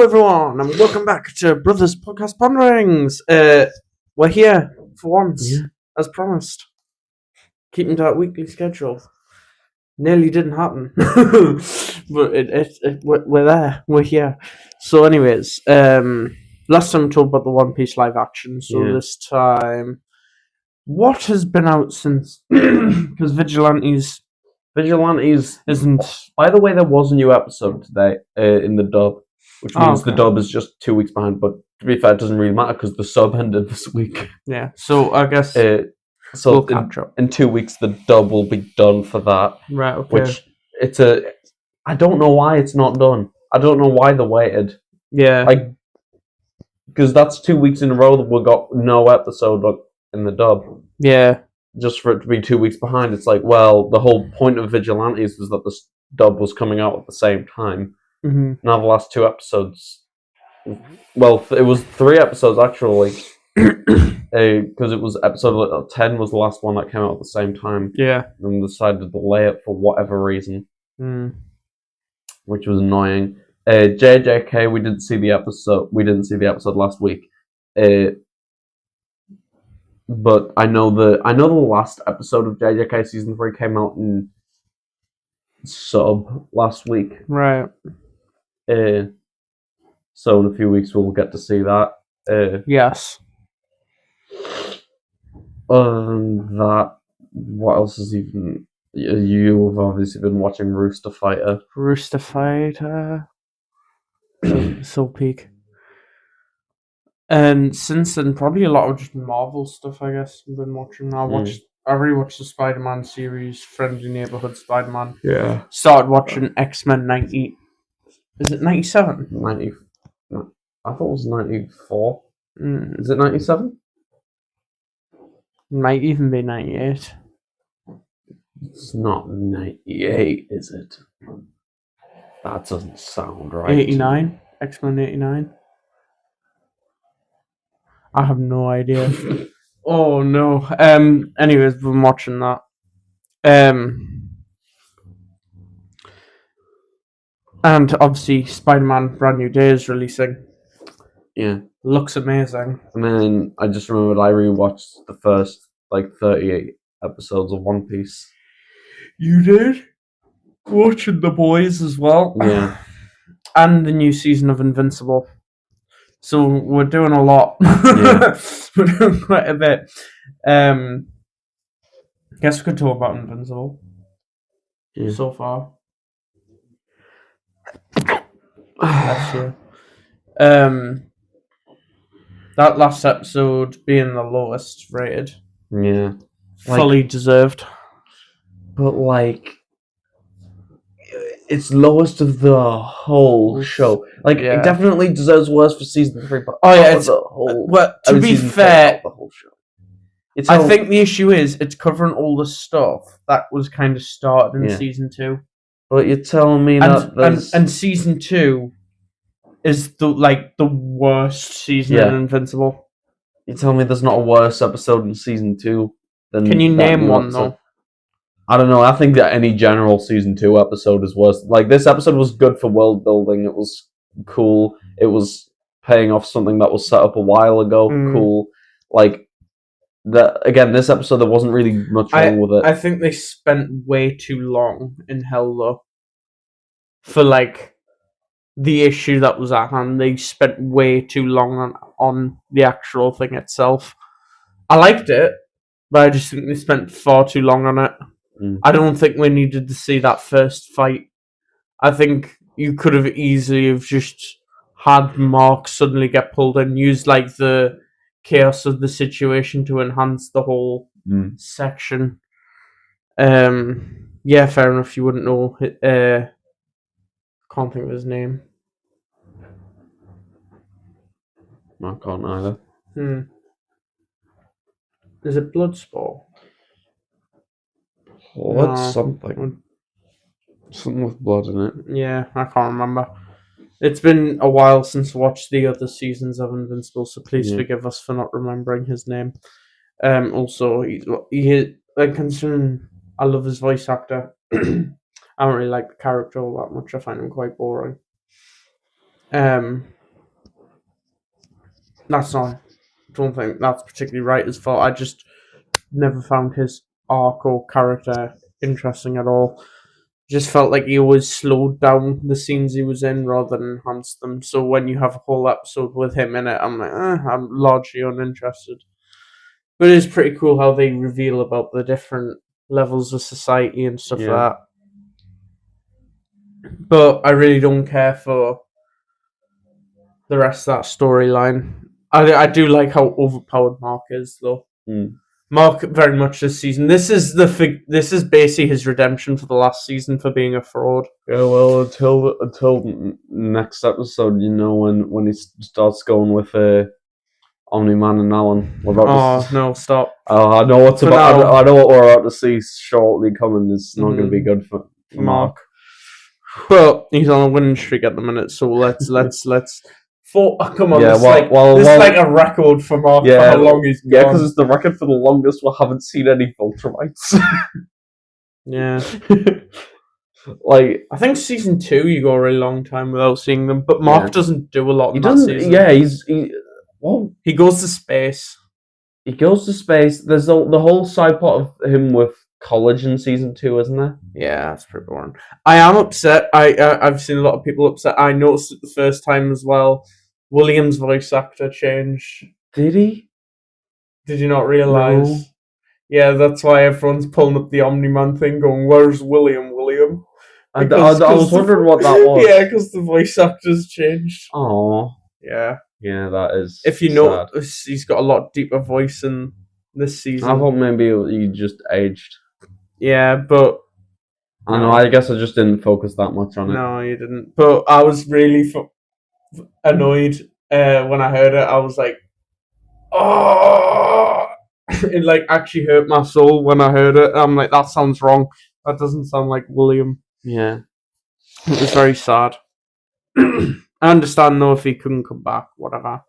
Hello, everyone, and welcome back to Brothers Podcast Ponderings. We're here for once, as promised. Keeping to our weekly schedule. Nearly didn't happen, but we're there. We're here. So, anyways, last time we talked about the One Piece live action. So this time, what has been out since? Because Vigilantes isn't. By the way, there was a new episode today in the dub, which means the dub is just 2 weeks behind. But to be fair, it doesn't really matter because the sub ended this week. Yeah, so I guess we'll catch up. In 2 weeks, the dub will be done for that. Right, okay. Which, I don't know why it's not done. I don't know why they waited. Yeah. Because that's 2 weeks in a row that we got no episode in the dub. Yeah. Just for it to be 2 weeks behind, it's like, well, the whole point of Vigilantes was that the dub was coming out at the same time. Mm-hmm. Now the last 2 episodes, well, it was 3 episodes actually, because it was episode 10 was the last one that came out at the same time. Yeah. And decided to delay it for whatever reason, which was annoying. JJK, we didn't see the episode. We didn't see the episode last week. But I know the last episode of JJK season 3 came out in sub last week. Right. So in a few weeks we'll get to see that. Yes. Other than that, what else is even? You've obviously been watching Rooster Fighter. Rooster Fighter. So peak. And since then, probably a lot of just Marvel stuff, I guess, I've been watching. I rewatched the Spider-Man series, Friendly Neighborhood Spider-Man. Yeah. Started watching X-Men 90. Is it 97? 90. I thought it was 94. Is it 97? Might even be 98. It's not 98, is it? That doesn't sound right. 89? X-Men 89? I have no idea. Oh no. Anyways, been watching that. And obviously Spider-Man Brand New Day is releasing. Yeah. Looks amazing. And then I just remembered I rewatched the first 38 episodes of One Piece. You did? Watching The Boys as well. Yeah. And the new season of Invincible. So we're doing a lot. Yeah. We're doing quite a bit. Guess we could talk about Invincible. Yeah. So far. Last year. That last episode being the lowest rated. Yeah. Fully deserved. But it's lowest of the whole show. It definitely deserves worse for season 3, but it's the whole. Well, to be fair, the whole show. I think the issue is it's covering all the stuff that was kind of started in season 2. But you're telling me and season 2 is the worst season in Invincible. You're telling me there's not a worse episode in season 2 than? Can you name one though? I don't know. I think that any general season 2 episode is worse. This episode was good for world building. It was cool. It was paying off something that was set up a while ago. Cool. This episode there wasn't really much wrong with it. I think they spent way too long in Hell though. For the issue that was at hand, they spent way too long on the actual thing itself. I liked it, but I just think they spent far too long on it. I don't think we needed to see that first fight. I think you could have easily have just had Mark suddenly get pulled and used the chaos of the situation to enhance the whole section. Yeah, fair enough. You wouldn't know. Can't think of his name. I can't either. Is it Bloodsport? What's something? Something with blood in it. Yeah, I can't remember. It's been a while since I watched the other seasons of Invincible, so please forgive us for not remembering his name. Also, he considering I love his voice actor, I don't really like the character all that much. I find him quite boring. Um, that's not. I don't think that's particularly writer's fault. I just never found his arc or character interesting at all. Just felt like he always slowed down the scenes he was in rather than enhanced them. So when you have a whole episode with him in it, I'm like, I'm largely uninterested. But it is pretty cool how they reveal about the different levels of society and stuff like that. But I really don't care for the rest of that storyline. I do like how overpowered Mark is, though. Mark very much this season. This is basically his redemption for the last season for being a fraud. Yeah, well, until next episode, when he starts going with Omni-Man and Alan. No, stop. I know what's about. I know what we're about to see shortly coming. It's not going to be good for Mark. But he's on a winning streak at the minute, so let's. Come on, Yeah, this is like a record for Mark for how long he's gone. Yeah, because it's the record for the longest we haven't seen any Viltrumites. Yeah. Like, I think season 2 you go a really long time without seeing them, but Mark doesn't do a lot in that season. Yeah, he goes to space. He goes to space. There's the whole side plot of him with college in season 2, isn't there? Yeah, that's pretty boring. I am upset. I've seen a lot of people upset. I noticed it the first time as well. William's voice actor changed. Did he? Did you not realise? No. Yeah, that's why everyone's pulling up the Omni-Man thing, going, "Where's William? William?" I was wondering what that was. Yeah, because the voice actor's changed. Oh. Yeah. Yeah, that is. If you notice, he's got a lot deeper voice in this season. I thought maybe he just aged. Yeah, but I know. I guess I just didn't focus that much on it. No, you didn't. But I was really annoyed when I heard it. I was like, "Oh!" It like actually hurt my soul when I heard it. I'm like, "That sounds wrong. That doesn't sound like William." Yeah, it was very sad. I understand though if he couldn't come back, whatever.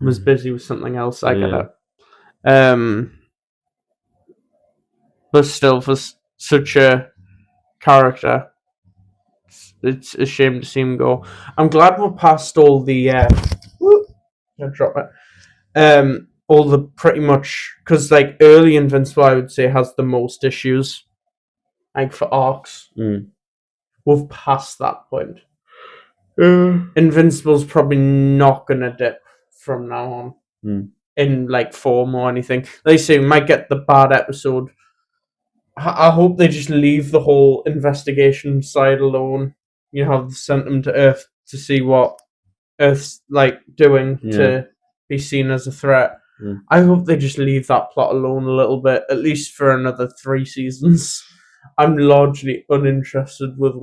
I was busy with something else. I get it. But still, for such a character, it's a shame to see him go. I'm glad we're past all the. Drop it. All the pretty much because like early Invincible, I would say has the most issues, like for arcs. We've passed that point. Invincible's probably not gonna dip from now on in like form or anything. They say we might get the bad episode. I hope they just leave the whole investigation side alone. You know, have sent them to Earth to see what Earth's like doing to be seen as a threat. I hope they just leave that plot alone a little bit, at least for another 3 seasons. I'm largely uninterested with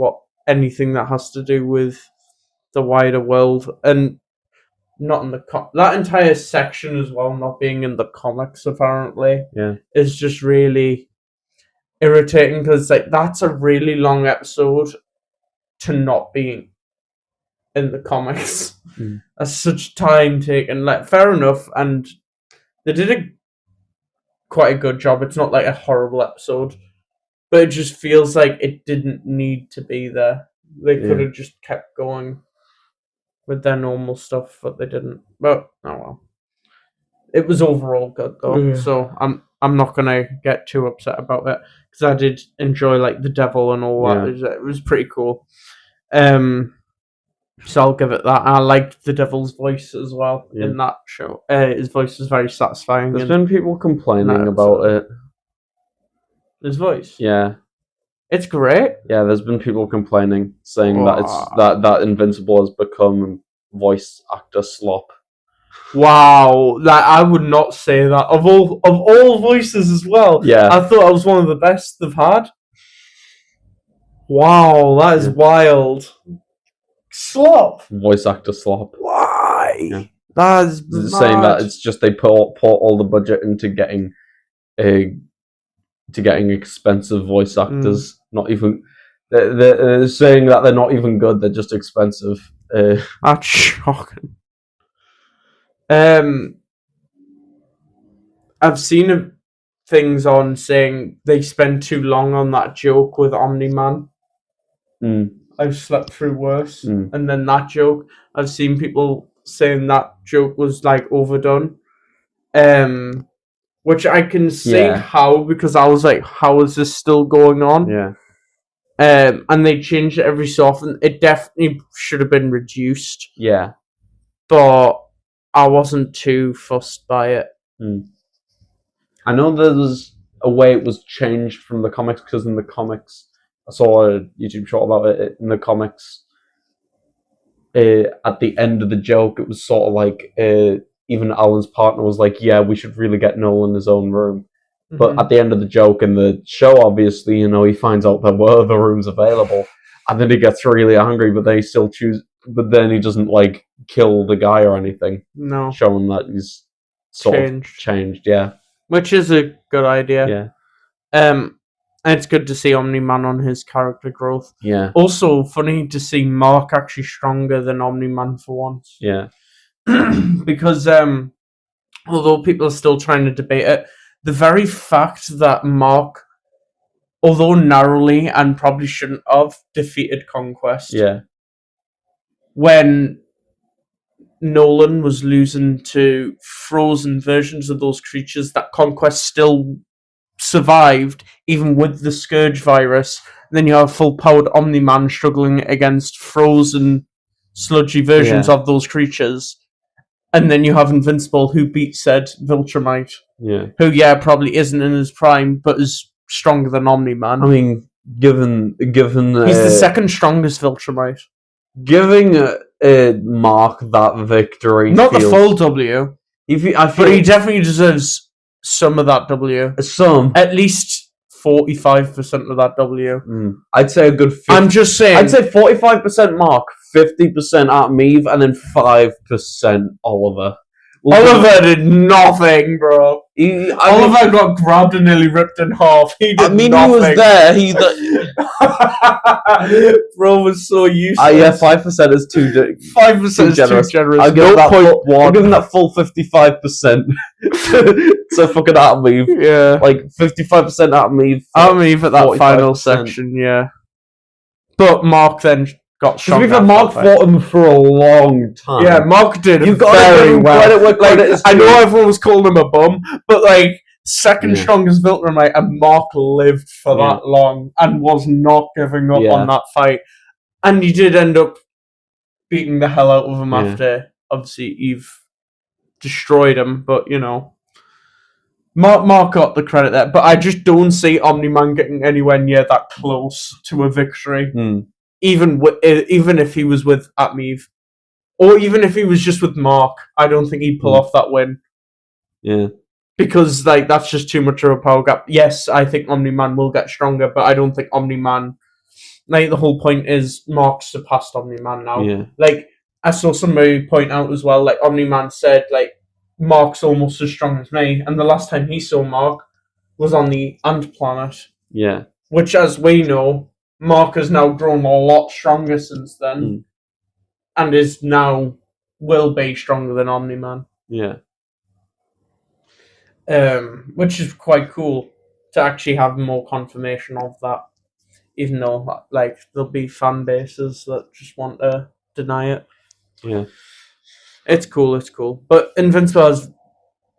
anything that has to do with the wider world, and not in that entire section as well, not being in the comics apparently, is just really irritating because like that's a really long episode to not be in the comics. That's such time taken. Like fair enough, and they did quite a good job. It's not like a horrible episode, but it just feels like it didn't need to be there. They could have just kept going with their normal stuff, but they didn't. But oh well. It was overall good though, so I'm not gonna get too upset about it because I did enjoy like the devil and all that. It was pretty cool. So I'll give it that. I liked the devil's voice as well in that show. His voice was very satisfying. There's been people complaining about it. His voice, yeah, it's great. Yeah, there's been people complaining, saying that it's that Invincible has become voice actor slop. Wow, that I would not say that of all voices as well. Yeah, I thought I was one of the best they've had. Wow, that is wild. Slop. Voice actor slop. Why? Yeah. That is saying that it's just they put all the budget into getting expensive voice actors. Not even they're saying that they're not even good. They're just expensive. That's shocking. I've seen things on saying they spend too long on that joke with Omni-Man. I've slept through worse. Mm. And then that joke, I've seen people saying that joke was like overdone. Which I can see how, because I was like, how is this still going on? Yeah. And they change it every so often. It definitely should have been reduced. Yeah. But I wasn't too fussed by it. Mm. I know there was a way it was changed from the comics, because in the comics, I saw a YouTube short about it. In the comics, at the end of the joke, it was sort of like even Alan's partner was like, "Yeah, we should really get Nolan his own room." Mm-hmm. But at the end of the joke in the show, obviously, he finds out there were other rooms available, and then he gets really angry. But they still choose. But then he doesn't like kill the guy or anything. No, showing that he's sort of changed. Yeah, which is a good idea. Yeah. And it's good to see Omni-Man on his character growth. Yeah. Also, funny to see Mark actually stronger than Omni-Man for once. Yeah. Because although people are still trying to debate it, the very fact that Mark, although narrowly and probably shouldn't have, defeated Conquest. Yeah. When Nolan was losing to frozen versions of those creatures, that Conquest still survived, even with the Scourge virus. And then you have full-powered Omni-Man struggling against frozen, sludgy versions of those creatures. And then you have Invincible, who beat said Viltrumite. Yeah. Who, probably isn't in his prime, but is stronger than Omni-Man. I mean, given he's the second strongest Viltrumite. Giving Mark that victory, not the full W, but he definitely deserves some of that W. Some, at least 45% of that W. I'd say a good. I'm just saying. I'd say 45% Mark, 50% at Meave, and then 5% Oliver. Oliver did nothing, bro. Oliver got grabbed and nearly ripped in half. He did nothing. He was there. Bro was so useless. Yeah, 5% is too 5% is too generous. I'll give him that full 55%. So fucking at me. Yeah. Like 55% at me. At me for that final section, yeah. But Mark then got shot. Because Mark fought him for a long time. Yeah, Mark did You've got very well. Credit where credit is I know everyone was calling him a bum, but second strongest Viltrumite, and Mark lived for that long and was not giving up on that fight. And he did end up beating the hell out of him after, obviously, Eve destroyed him, but, Mark got the credit there, but I just don't see Omni-Man getting anywhere near that close to a victory. Even if he was with Atmeave, or even if he was just with Mark, I don't think he'd pull off that win. Yeah. Because that's just too much of a power gap. Yes, I think Omni-Man will get stronger, but I don't think Omni-Man... the whole point is Mark surpassed Omni-Man now. Yeah. I saw somebody point out as well, Omni-Man said, Mark's almost as strong as me, and the last time he saw Mark was on the Ant Planet. Yeah. Which, as we know, Mark has now grown a lot stronger since then, and is now will be stronger than Omni-Man. Yeah. Which is quite cool to actually have more confirmation of that, even though there'll be fan bases that just want to deny it. Yeah. It's cool. But Invincible has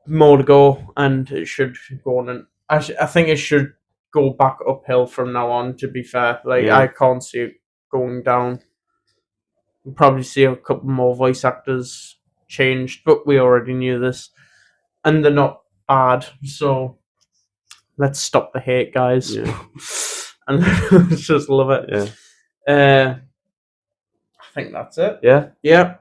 more to go, and it should go on. And I think it should go back uphill from now on, to be fair. I can't see it going down. We'll probably see a couple more voice actors changed, but we already knew this. And they're not bad, so let's stop the hate, guys. Yeah. And just love it. Yeah. I think that's it. Yeah. Yeah.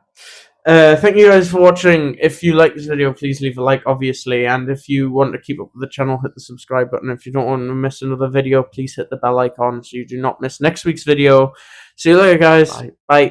Thank you guys for watching. If you like this video, please leave a like, obviously. And if you want to keep up with the channel, hit the subscribe button. If you don't want to miss another video, please hit the bell icon so you do not miss next week's video. See you later, guys. Bye. Bye.